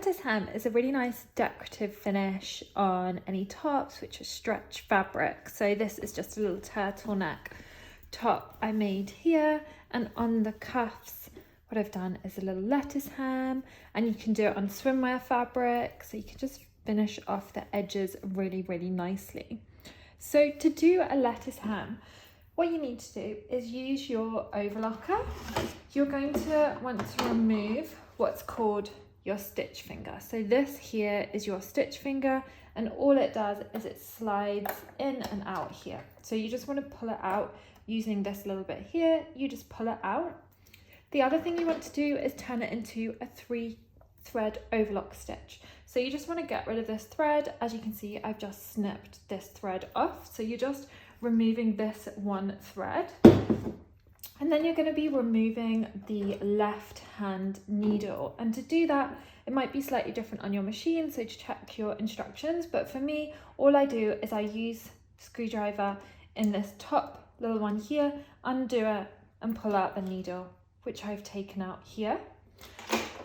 lattice hem is a really nice decorative finish on any tops, which is stretch fabric. So this is just a little turtleneck top I made here, and on the cuffs what I've done is a little lettuce hem, and you can do it on swimwear fabric, so you can just finish off the edges really, really nicely. So to do a lettuce hem, what you need to do is use your overlocker. You're going to want to remove what's called your stitch finger. So this here is your stitch finger, and all it does is it slides in and out here. So you just want to pull it out using this little bit here. You just pull it out. The other thing you want to do is turn it into a 3-thread overlock stitch. So you just want to get rid of this thread. As you can see, I've just snipped this thread off. So you're just removing this one thread. And then you're going to be removing the left hand needle. And to do that, it might be slightly different on your machine, so to check your instructions. But for me, all I do is I use a screwdriver in this top little one here, undo it and pull out the needle, which I've taken out here.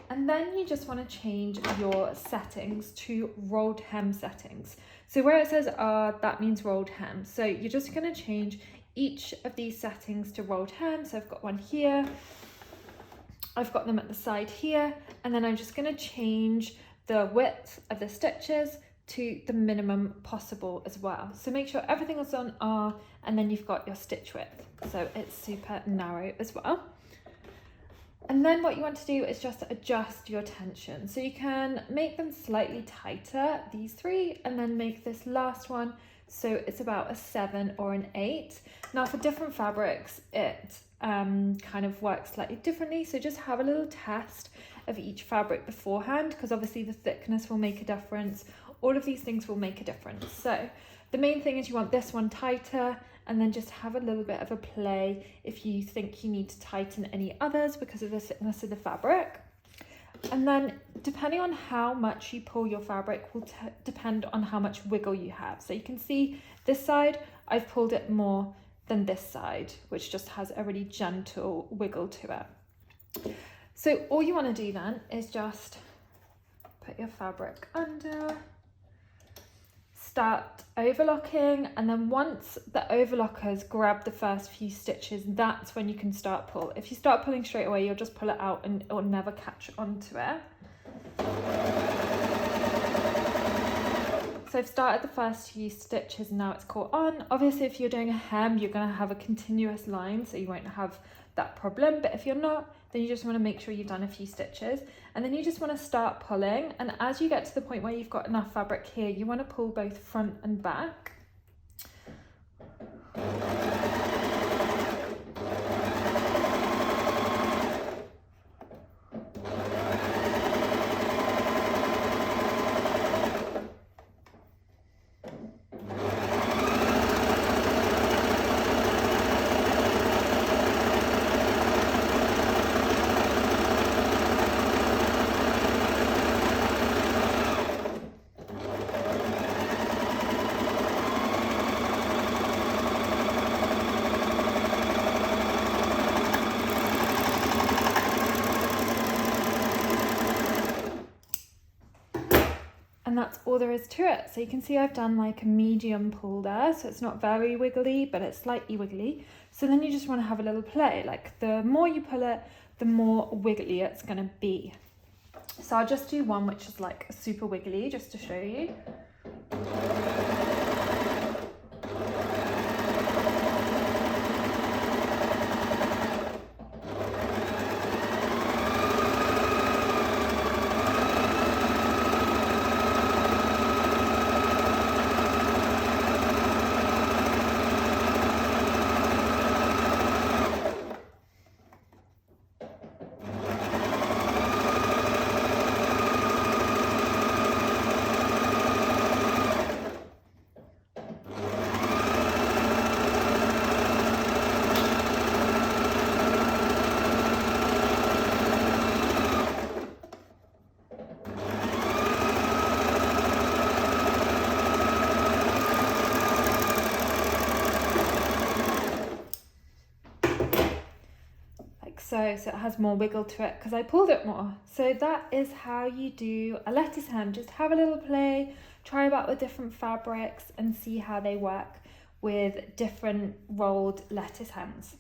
And then you just want to change your settings to rolled hem settings. So where it says R, that means rolled hem. So you're just going to change each of these settings to rolled hem. So I've got one here, I've got them at the side here, and then I'm just going to change the width of the stitches to the minimum possible as well. So make sure everything is on R, and then you've got your stitch width, so it's super narrow as well. And then what you want to do is just adjust your tension. So you can make them slightly tighter, these three, and then make this last one so it's about a 7 or an 8. Now for different fabrics, it kind of works slightly differently. So just have a little test of each fabric beforehand, because obviously the thickness will make a difference. All of these things will make a difference. So the main thing is you want this one tighter, and then just have a little bit of a play if you think you need to tighten any others because of the thickness of the fabric. And then depending on how much you pull your fabric will depend on how much wiggle you have. So you can see this side, I've pulled it more than this side, which just has a really gentle wiggle to it. So all you want to do then is just put your fabric under, start overlocking, and then once the overlockers grab the first few stitches, that's when you can start pull. If you start pulling straight away, you'll just pull it out and it will never catch onto it. So I've started the first few stitches and now it's caught on. Obviously if you're doing a hem, you're going to have a continuous line, so you won't have that problem, but if you're not, then you just want to make sure you've done a few stitches, and then you just want to start pulling. And as you get to the point where you've got enough fabric here, you want to pull both front and back. And that's all there is to it. So you can see I've done like a medium pull there, so it's not very wiggly, but it's slightly wiggly. So then you just want to have a little play, like the more you pull it, the more wiggly it's going to be. So I'll just do one which is like super wiggly just to show you. so it has more wiggle to it because I pulled it more. So that is how you do a lettuce hem. Just have a little play, try about with different fabrics and see how they work with different rolled lettuce hems.